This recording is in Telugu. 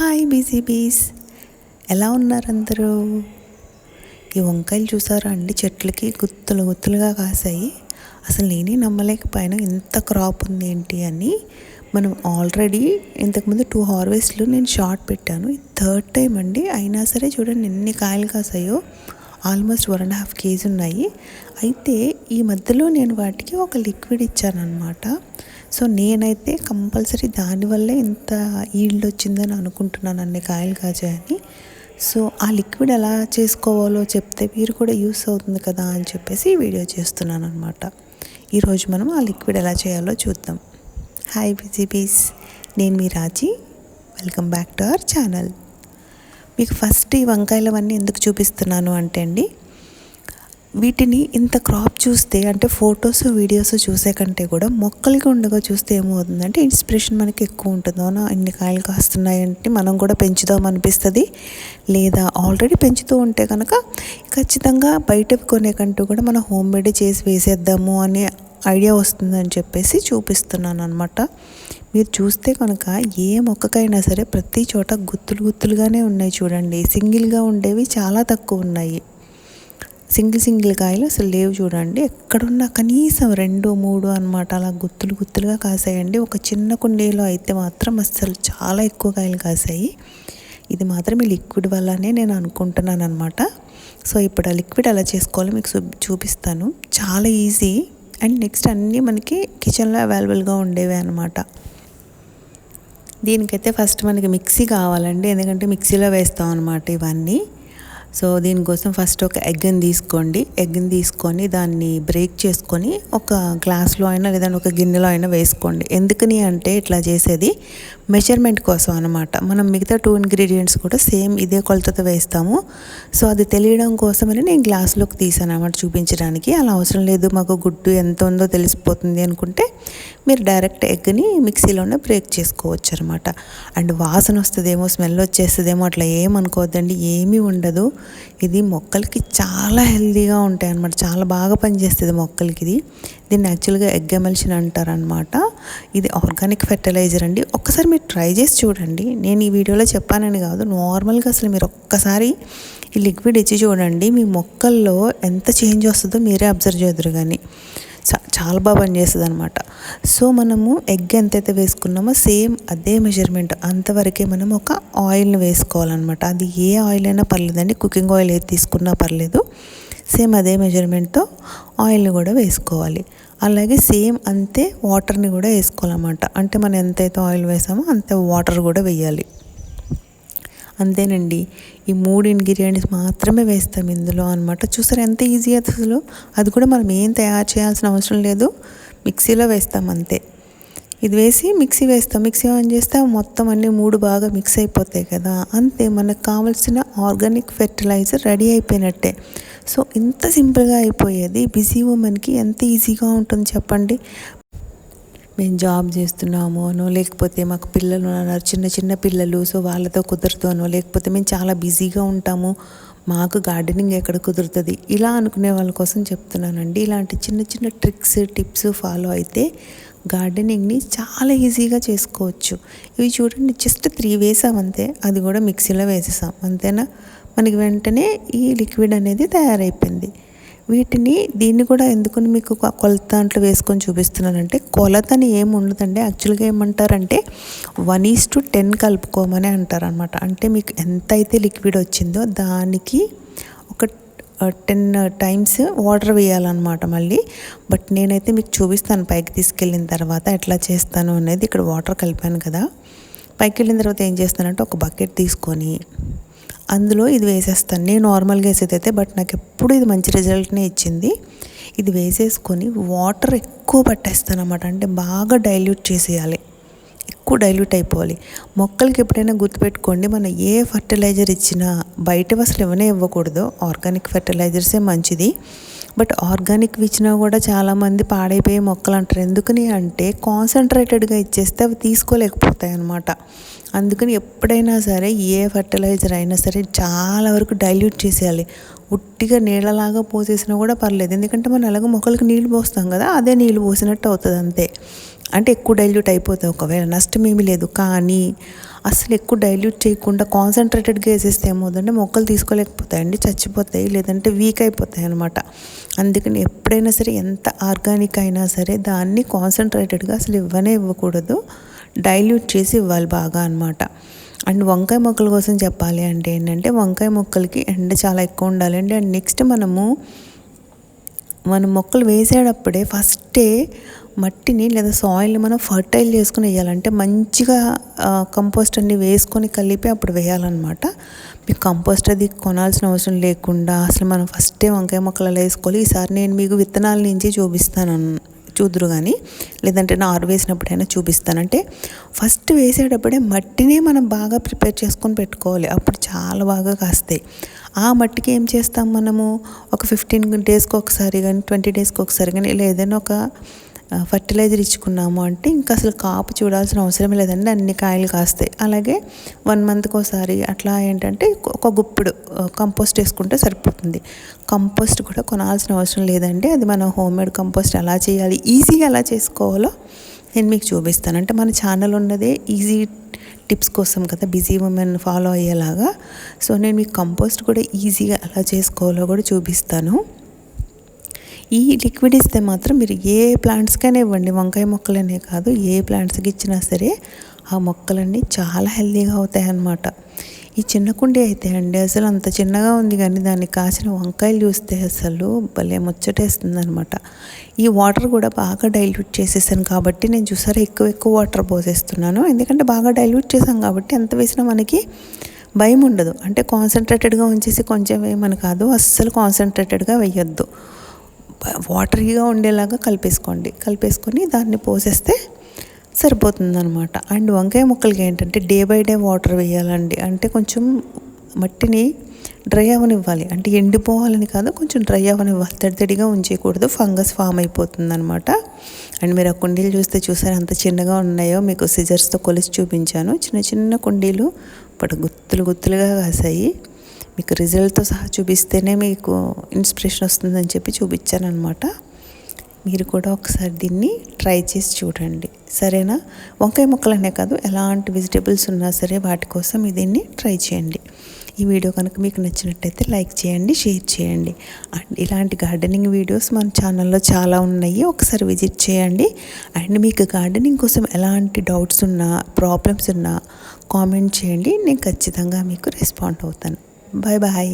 హాయ్ బీస్ ఎలా ఉన్నారు అందరూ? ఈ వంకాయలు చూసారా అండి, చెట్లకి గుత్తులు గుత్తులుగా కాసాయి. అసలు నేనే నమ్మలేకపోయాను ఇంత క్రాప్ ఉంది ఏంటి అని. మనం ఆల్రెడీ ఇంతకుముందు 2 హార్వెస్ట్లు నేను షార్ట్ పెట్టాను. ఇది 3rd టైం అండి. అయినా సరే చూడండి ఎన్ని కాయలు కాసాయో. ఆల్మోస్ట్ 1.5 kg ఉన్నాయి. అయితే ఈ మధ్యలో నేను వాటికి ఒక లిక్విడ్ ఇచ్చాను అనమాట. సో నేనైతే కంపల్సరీ దానివల్లే ఇంత ఈల్డ్ వచ్చిందని అనుకుంటున్నాను, అన్ని కాయలు కాచాయని. సో ఆ లిక్విడ్ ఎలా చేసుకోవాలో చెప్తే మీరు కూడా యూస్ అవుతుంది కదా అని చెప్పేసి ఈ వీడియో చేస్తున్నాను అనమాట. ఈరోజు మనం ఆ లిక్విడ్ ఎలా చేయాలో చూద్దాం. హాయ్ బీస్, నేను మీ Raji. Welcome back to our channel. మీకు ఫస్ట్ ఈ వంకాయలవన్నీ ఎందుకు చూపిస్తున్నాను అంటే అండి, వీటిని ఇంత క్రాప్ చూస్తే అంటే ఫొటోస్ వీడియోస్ చూసే కంటే కూడా మొక్కలకి ఉండగా చూస్తే ఏమవుతుందంటే ఇన్స్పిరేషన్ మనకి ఎక్కువ ఉంటుంది. అవునా, ఇన్ని కాయలు కాస్తున్నాయంటే మనం కూడా పెంచుదాం అనిపిస్తుంది. లేదా ఆల్రెడీ పెంచుతూ ఉంటే కనుక ఖచ్చితంగా బయట కొనే కంటూ కూడా మనం హోమ్ మేడ్ చేసి వేసేద్దాము అనే ఐడియా వస్తుందని చెప్పేసి చూపిస్తున్నాను అనమాట. మీరు చూస్తే కనుక ఏ మొక్కకైనా సరే ప్రతి చోట గుత్తులు గుత్తులుగానే ఉన్నాయి చూడండి. సింగిల్గా ఉండేవి చాలా తక్కువ ఉన్నాయి. సింగిల్ కాయలు అసలు లేవు చూడండి. ఎక్కడున్నా కనీసం 2, 3 అనమాట, అలా గుత్తులు గుత్తులుగా కాసాయండి. ఒక చిన్న కుండీలో అయితే మాత్రం అసలు చాలా ఎక్కువ కాయలు కాసాయి. ఇది మాత్రం ఈ లిక్విడ్ వల్లనే నేను అనుకుంటున్నాను అనమాట. సో ఇప్పుడు ఆ లిక్విడ్ ఎలా చేసుకోవాలో మీకు చూపిస్తాను. చాలా ఈజీ. అండ్ నెక్స్ట్ అన్నీ మనకి కిచెన్లో అవైలబుల్గా ఉండేవి అనమాట. దీనికైతే ఫస్ట్ మనకి మిక్సీ కావాలండి, ఎందుకంటే మిక్సీలో వేస్తాం అనమాట ఇవన్నీ. సో దీనికోసం ఫస్ట్ ఒక ఎగ్ని తీసుకోండి. ఎగ్ని తీసుకొని దాన్ని బ్రేక్ చేసుకొని ఒక గ్లాస్లో అయినా లేదంటే ఒక గిన్నెలో అయినా వేసుకోండి. ఎందుకని అంటే ఇట్లా చేసేది మెజర్మెంట్ కోసం అనమాట. మనం మిగతా 2 ఇంగ్రీడియంట్స్ కూడా సేమ్ ఇదే కొలతతో వేస్తాము. సో అది తెలియడం కోసమని నేను గ్లాస్లోకి తీసాను అన్నమాట, చూపించడానికి. అలా అవసరం లేదు, మాకు గుడ్డు ఎంత ఉందో తెలిసిపోతుంది అనుకుంటే మీరు డైరెక్ట్ ఎగ్ని మిక్సీలోనే బ్రేక్ చేసుకోవచ్చు అనమాట. అండ్ వాసన వస్తుందేమో, స్మెల్ వచ్చేస్తుందేమో అట్లా ఏమనుకోవద్దండి, ఏమీ ఉండదు. ఇది మొక్కలకి చాలా హెల్తీగా ఉంటాయి అన్నమాట. చాలా బాగా పనిచేస్తుంది మొక్కలకి ఇది. దీన్ని యాక్చువల్గా ఎగ్ ఎమల్షన్ అంటారనమాట. ఇది ఆర్గానిక్ ఫెర్టిలైజర్ అండి. ఒక్కసారి మీరు ట్రై చేసి చూడండి. నేను ఈ వీడియోలో చెప్పానని కాదు, నార్మల్గా అసలు మీరు ఒక్కసారి ఈ లిక్విడ్ ఇచ్చి చూడండి, మీ మొక్కల్లో ఎంత చేంజ్ వస్తుందో మీరే అబ్జర్వ్ చేద్దరు. కానీ చాలా బాగా పనిచేస్తుంది అనమాట. సో మనము ఎగ్ ఎంతైతే వేసుకున్నామో సేమ్ అదే మెజర్మెంట్ అంతవరకే మనం ఒక ఆయిల్ని వేసుకోవాలన్నమాట. అది ఏ ఆయిల్ అయినా పర్లేదండి, కుకింగ్ ఆయిల్ ఏది తీసుకున్నా పర్లేదు. సేమ్ అదే మెజర్మెంట్తో ఆయిల్ని కూడా వేసుకోవాలి. అలాగే సేమ్ అంతే వాటర్ని కూడా వేసుకోవాలన్నమాట. అంటే మనం ఎంతైతే ఆయిల్ వేసామో అంతే వాటర్ కూడా వేయాలి. అంతేనండి, ఈ 3 ఇంగ్రీడియంట్స్ మాత్రమే వేస్తాం ఇందులో అనమాట. చూసారు ఎంత ఈజీ అసలు. అది కూడా మనం ఏం తయారు చేయాల్సిన అవసరం లేదు, మిక్సీలో వేస్తాం అంతే. ఇది వేసి మిక్సీ వేస్తాం, మిక్సీ ఆన్ చేస్తే మొత్తం అన్నీ 3 బాగా మిక్స్ అయిపోతాయి కదా, అంతే. మనకు కావాల్సిన ఆర్గానిక్ ఫెర్టిలైజర్ రెడీ అయిపోయినట్టే. సో ఇంత సింపుల్గా అయిపోయేది బిజీ ఉమెన్కి ఎంత ఈజీగా ఉంటుంది చెప్పండి. మేము జాబ్ చేస్తున్నాము అనో, లేకపోతే మాకు పిల్లలు ఉన్నారు, చిన్న పిల్లలు, సో వాళ్ళతో కుదరతానో, లేకపోతే మేము చాలా బిజీగా ఉంటాము, మాకు గార్డెనింగ్ ఎక్కడ కుదురుతుంది, ఇలా అనుకునే వాళ్ళ కోసం చెప్తున్నానండి. ఇలాంటి చిన్న ట్రిక్స్ టిప్స్ ఫాలో అయితే గార్డెనింగ్ని చాలా ఈజీగా చేసుకోవచ్చు. ఇవి చూడండి, జస్ట్ 3 వేసామంతే, అది కూడా మిక్సీలో వేసేసాం అంతేనా. మనకి వెంటనే ఈ లిక్విడ్ అనేది తయారైపోయింది. దీన్ని కూడా ఎందుకని మీకు కొలత దాంట్లో వేసుకొని చూపిస్తున్నానంటే, కొలతని ఏమి ఉండదండి. యాక్చువల్గా ఏమంటారంటే 1:10 కలుపుకోమని అంటారనమాట. అంటే మీకు ఎంత అయితే లిక్విడ్ వచ్చిందో దానికి ఒక 10 టైమ్స్ వాటర్ వేయాలన్నమాట మళ్ళీ. బట్ నేనైతే మీకు చూపిస్తాను పైకి తీసుకెళ్ళిన తర్వాత ఎట్లా చేస్తాను అనేది. ఇక్కడ వాటర్ కలిపాను కదా, పైకి వెళ్ళిన తర్వాత ఏం చేస్తానంటే ఒక బకెట్ తీసుకొని అందులో ఇది వేసేస్తాను. నేను నార్మల్గా వేసేదైతే, బట్ నాకు ఎప్పుడు ఇది మంచి రిజల్ట్నే ఇచ్చింది. ఇది వేసేసుకొని వాటర్ ఎక్కువ పట్టేస్తాను అన్నమాట. అంటే బాగా డైల్యూట్ చేసేయాలి, ఎక్కువ డైల్యూట్ అయిపోవాలి. మొక్కలకి ఎప్పుడైనా గుర్తుపెట్టుకోండి, మనం ఏ ఫర్టిలైజర్ ఇచ్చినా బయట అసలు ఇవ్వనే ఇవ్వకూడదు. ఆర్గానిక్ ఫెర్టిలైజర్సే మంచిది. బట్ ఆర్గానిక్ ఇచ్చినా కూడా చాలామంది పాడైపోయే మొక్కలు అంటారు. ఎందుకని అంటే కాన్సన్ట్రేటెడ్గా ఇచ్చేస్తే అవి తీసుకోలేకపోతాయి అన్నమాట. అందుకని ఎప్పుడైనా సరే ఏ ఫర్టిలైజర్ అయినా సరే చాలా వరకు డైల్యూట్ చేసేయాలి. ఉట్టిగా నీళ్ళలాగా పోసేసినా కూడా పర్లేదు, ఎందుకంటే మనం ఎలాగో మొక్కలకు నీళ్ళు పోస్తాం కదా, అదే నీళ్ళు పోసినట్టు అవుతుంది అంతే. అంటే ఎక్కువ డైల్యూట్ అయిపోతాయి, ఒకవేళ నష్టం ఏమీ లేదు. కానీ అసలు ఎక్కువ డైల్యూట్ చేయకుండా కాన్సన్ట్రేటెడ్గా వేసేస్తే ఏమవుతుందంటే మొక్కలు తీసుకోలేకపోతాయండి, చచ్చిపోతాయి, లేదంటే వీక్ అయిపోతాయి అనమాట. అందుకని ఎప్పుడైనా సరే ఎంత ఆర్గానిక్ అయినా సరే దాన్ని కాన్సన్ట్రేటెడ్గా అసలు ఇవ్వకూడదు, డైల్యూట్ చేసి ఇవ్వాలి బాగా అనమాట. అండ్ వంకాయ మొక్కల కోసం చెప్పాలి అంటే ఏంటంటే వంకాయ మొక్కలకి ఎండ చాలా ఎక్కువ ఉండాలండి. అండ్ నెక్స్ట్ మనం మొక్కలు వేసేటప్పుడే ఫస్టే మట్టిని లేదా సాయిల్ని మనం ఫర్టైల్ చేసుకుని వేయాలంటే మంచిగా కంపోస్ట్ అన్ని వేసుకొని కలిపి అప్పుడు వేయాలన్నమాట. మీకు కంపోస్ట్ అది కొనాల్సిన అవసరం లేకుండా అసలు మనం ఫస్టే వంకాయ మొక్కలు అలా వేసుకోవాలి. ఈసారి నేను మీకు విత్తనాల నుంచి చూపిస్తాను, చూదురు కానీ, లేదంటే నారు వేసినప్పుడైనా చూపిస్తాను. అంటే ఫస్ట్ వేసేటప్పుడే మట్టినే మనం బాగా ప్రిపేర్ చేసుకొని పెట్టుకోవాలి, అప్పుడు చాలా బాగా కాస్తాయి. ఆ మట్టికి ఏం చేస్తాం మనము, ఒక 15 డేస్కి ఒకసారి కానీ 20 డేస్కి ఒకసారి కానీ ఇలా ఏదైనా ఒక ఫర్టిలైజర్ ఇచ్చుకున్నాము అంటే ఇంకా అసలు కాపు చూడాల్సిన అవసరం లేదండి, అన్ని కాయలు కాస్తాయి. అలాగే 1 మంత్కి ఒకసారి అట్లా ఏంటంటే ఒక గుప్పిడు కంపోస్ట్ వేసుకుంటే సరిపోతుంది. కంపోస్ట్ కూడా కొనాల్సిన అవసరం లేదండి, అది మన హోమ్మేడ్ కంపోస్ట్ ఎలా చేయాలి, ఈజీగా ఎలా చేసుకోవాలో నేను మీకు చూపిస్తాను. అంటే మన ఛానల్ ఉన్నదే ఈజీ టిప్స్ కోసం కదా, బిజీ ఉమెన్ ఫాలో అయ్యేలాగా. సో నేను మీకు కంపోస్ట్ కూడా ఈజీగా ఎలా చేసుకోవాలో కూడా చూపిస్తాను. ఈ లిక్విడ్ ఇస్తే మాత్రం మీరు ఏ ప్లాంట్స్కైనా ఇవ్వండి, వంకాయ మొక్కలనే కాదు ఏ ప్లాంట్స్కి ఇచ్చినా సరే ఆ మొక్కలన్నీ చాలా హెల్తీగా అవుతాయి అన్నమాట. ఈ చిన్న కుండీ అయితే అండి అసలు అంత చిన్నగా ఉంది కానీ దానికి కాసిన వంకాయలు చూస్తే అసలు భలే ముచ్చటేస్తుంది అనమాట. ఈ వాటర్ కూడా బాగా డైల్యూట్ చేసేసాను కాబట్టి నేను చూసారా ఎక్కువ వాటర్ పోసేస్తున్నాను, ఎందుకంటే బాగా డైల్యూట్ చేసాం కాబట్టి ఎంత వేసినా మనకి భయం ఉండదు. అంటే కాన్సన్ట్రేటెడ్గా ఉంచేసి కొంచెం వేయమని కాదు, అస్సలు కాన్సన్ట్రేటెడ్గా వేయొద్దు, వాటరీగా ఉండేలాగా కలిపేసుకొని దాన్ని పోసేస్తే సరిపోతుందన్నమాట. అండ్ వంకాయ మొక్కలకి ఏంటంటే డే బై డే వాటర్ వేయాలండి, అంటే కొంచెం మట్టిని డ్రై అవ్వనివ్వాలి, అంటే ఎండిపోవాలని కాదు కొంచెం డ్రై అవ్వనివ్వాలి, తడితడిగా ఉంచేయకూడదు, ఫంగస్ ఫామ్ అయిపోతుంది అనమాట. అండ్ మీరు ఆ కుండీలు చూసారు ఎంత చిన్నగా ఉన్నాయో, మీకు సిజర్స్తో కొలిసి చూపించాను. చిన్న కుండీలు ఇప్పుడు గుత్తులుగా కాసాయి. మీకు రిజల్ట్తో సహా చూపిస్తేనే మీకు ఇన్స్పిరేషన్ వస్తుందని చెప్పి చూపించాను అనమాట. మీరు కూడా ఒకసారి దీన్ని ట్రై చేసి చూడండి, సరేనా? వంకాయ మొక్కలనే కాదు ఎలాంటి వెజిటేబుల్స్ ఉన్నా సరే వాటి కోసం దీన్ని ట్రై చేయండి. ఈ వీడియో కనుక మీకు నచ్చినట్టయితే లైక్ చేయండి, షేర్ చేయండి. అండ్ ఇలాంటి గార్డెనింగ్ వీడియోస్ మన ఛానల్లో చాలా ఉన్నాయి, ఒకసారి విజిట్ చేయండి. అండ్ మీకు గార్డెనింగ్ కోసం ఎలాంటి డౌట్స్ ఉన్నా ప్రాబ్లమ్స్ ఉన్నా కామెంట్ చేయండి, నేను ఖచ్చితంగా మీకు రెస్పాండ్ అవుతాను. Bye bye.